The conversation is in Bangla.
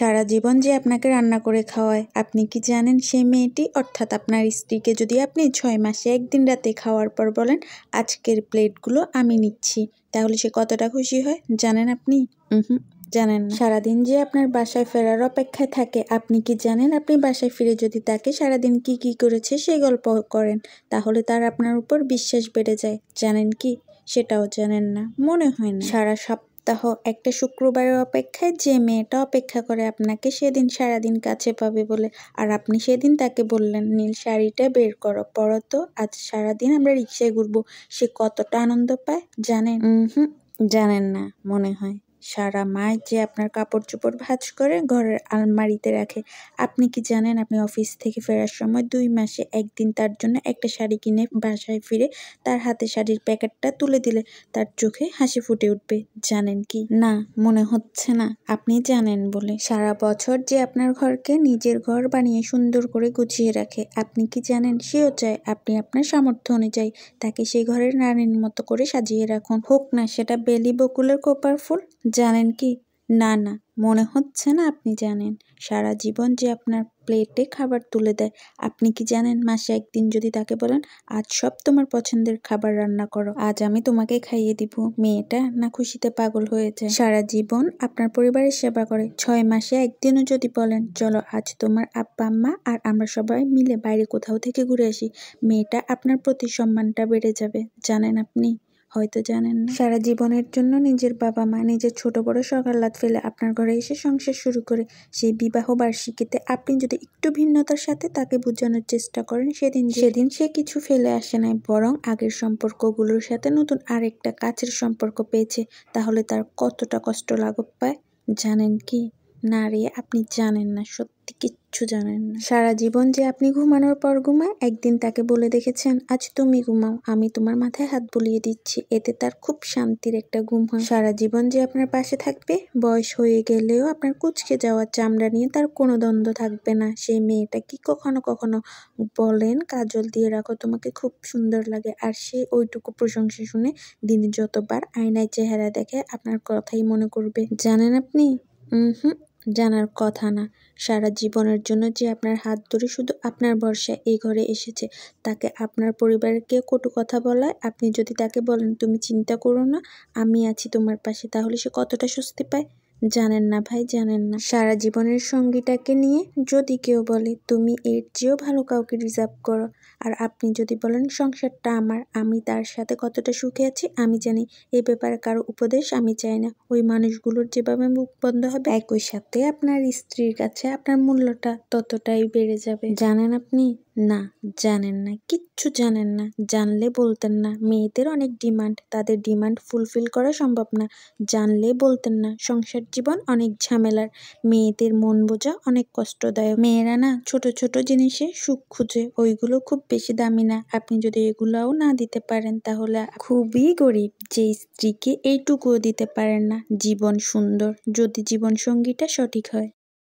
সারা জীবন যে আপনাকে রান্না করে খাওয়ায়, আপনি কি জানেন সেই মেয়েটি অর্থাৎ আপনার স্ত্রীকে যদি আপনি 6 মাসে একদিন রাতে খাওয়ার পর বলেন আজকের প্লেটগুলো আমি নিচ্ছি, তাহলে সে কতটা খুশি হয় জানেন আপনি? জানেন না। সারাদিন যে আপনার বাসায় ফেরার অপেক্ষায় থাকে, আপনি কি জানেন আপনি বাসায় ফিরে যদি তাকে সারাদিন কি কি করেছে সেই গল্প করেন, তাহলে তার আপনার উপর বিশ্বাস বেড়ে যায়। জানেন কি? সেটাও জানেন না, মনে হয় না। সারা সপ্তাহ একটা শুক্রবারের অপেক্ষায় যে মেয়েটা অপেক্ষা করে আপনাকে সেদিন সারাদিন কাছে পাবে বলে, আর আপনি সেদিন তাকে বললেন নীল শাড়িটা বের করো, পরো তো, আজ সারাদিন আমরা রিক্সায় ঘুরবো, সে কতটা আনন্দ পায় জানেন? জানেন না মনে হয়। সারা মাস যে আপনার কাপড় চোপড় ভাঁজ করে ঘরের আলমারিতে রাখে, আপনি কি জানেন আপনি অফিস থেকে ফেরার সময় 2 মাসে একদিন তার জন্য একটা শাড়ি কিনে বাসায় ফিরে তার হাতে শাড়ির প্যাকেটটা তুলে দিলে তার চোখে হাসি ফুটে উঠবে? জানেন কি? না, মনে হচ্ছে না আপনি জানেন বলে। সারা বছর যে আপনার ঘরকে নিজের ঘর বানিয়ে সুন্দর করে গুছিয়ে রাখে, আপনি কি জানেন সেও চায় আপনি আপনার সামর্থ্য অনুযায়ী তাকে সেই ঘরের রানীর মতো করে সাজিয়ে রাখুন, হোক না সেটা বেলি বকুলের কোপার ফুল। জানেন কি? না না, মনে হচ্ছে না আপনি জানেন। সারা জীবন যে আপনার প্লেটে খাবার তুলে দেয়, আপনি কি জানেন মাসে একদিন যদি তাকে বলেন আজ সব তোমার পছন্দের খাবার রান্না করো, আজ আমি তোমাকে খাইয়ে দিব, মেয়েটা না খুশিতে পাগল হয়ে যায়। সারা জীবন আপনার পরিবারের সেবা করে, 6 মাসে একদিনও যদি বলেন চলো আজ তোমার আব্বা আম্মা আর আমরা সবাই মিলে বাইরে কোথাও থেকে ঘুরে আসি, মেয়েটা আপনার প্রতি সম্মানটা বেড়ে যাবে। জানেন আপনি? হয়তো জানেন না। সারা জীবনের জন্য নিজের বাবা মা নিজের ছোট বড় সকালাত ফেলে আপনার ঘরে এসে সংসার শুরু করে, সেই বিবাহ বার্ষিকীতে আপনি যদি একটু ভিন্নতার সাথে তাকে বোঝানোর চেষ্টা করেন সেদিন সে কিছু ফেলে আসে নাই, বরং আগের সম্পর্কগুলোর সাথে নতুন আরেকটা কাছের সম্পর্ক পেয়েছে, তাহলে তার কতটা কষ্ট লাঘব পায় জানেন কি? না রে, আপনি জানেন না, সত্যি কিচ্ছু জানেন না। সারা জীবন যে আপনি ঘুমানোর পর ঘুমায়, একদিন তাকে বলে দেখেছেন আজ তুমি ঘুমাও, আমি তোমার মাথায় হাত বুলিয়ে দিচ্ছি, এতে তার খুব শান্তির একটা ঘুম হয়। সারা জীবন যে আপনার পাশে থাকবে, বয়স হয়ে গেলেও আপনার কুঁচকে যাওয়া চামড়া নিয়ে তার কোনো দ্বন্দ্ব থাকবে না, সেই মেয়েটা কি কখনো কখনো বলেন কাজল দিয়ে রাখো তোমাকে খুব সুন্দর লাগে, আর সে ওইটুকু প্রশংসা শুনে দিনে যতবার আয়নায় চেহারা দেখে আপনার কথাই মনে করবে। জানেন আপনি? জানার কথা না। সারা জীবনের জন্য যে আপনার হাত ধরে শুধু আপনার ভরসায় এই ঘরে এসেছে, তাকে আপনার পরিবারের কেউ কটু কথা বলায় আপনি যদি তাকে বলেন তুমি চিন্তা করো না, আমি আছি তোমার পাশে, তাহলে সে কতটা স্বস্তি পায়? জানেন না ভাই, জানেন না। সারা জীবনের সঙ্গীটাকে নিয়ে যদি কেউ বলে তুমি এর চেয়েও ভালো কাউকে রিজার্ভ করো, আর আপনি যদি বলেন সংসারটা আমার, আমি তার সাথে কতটা সুখে আছি আমি জানি, এ ব্যাপারে কারো উপদেশ আমি চাই না, ওই মানুষগুলোর যেভাবে মুখ বন্ধ হবে, একই সাথে আপনার স্ত্রীর কাছে আপনার মূল্যটা ততটাই বেড়ে যাবে। জানেন আপনি? না, জানেন না, কিচ্ছু জানেন না। জানলে বলতেন না মেয়েদের অনেক ডিমান্ড, তাদের ডিমান্ড ফুলফিল করা সম্ভব না। জানলে বলতেন না সংসার জীবন অনেক ঝামেলার, মেয়েদের মন বোঝা অনেক কষ্টদায়ক, মেয়েরা না ছোট ছোট জিনিসে সুখ খুঁজে, ওইগুলো খুব বেশি দামি না। আপনি যদি এগুলাও না দিতে পারেন তাহলে খুবই গরিব, যে স্ত্রীকে এইটুকুও দিতে পারেন না। জীবন সুন্দর যদি জীবন সঙ্গীটা সঠিক হয়।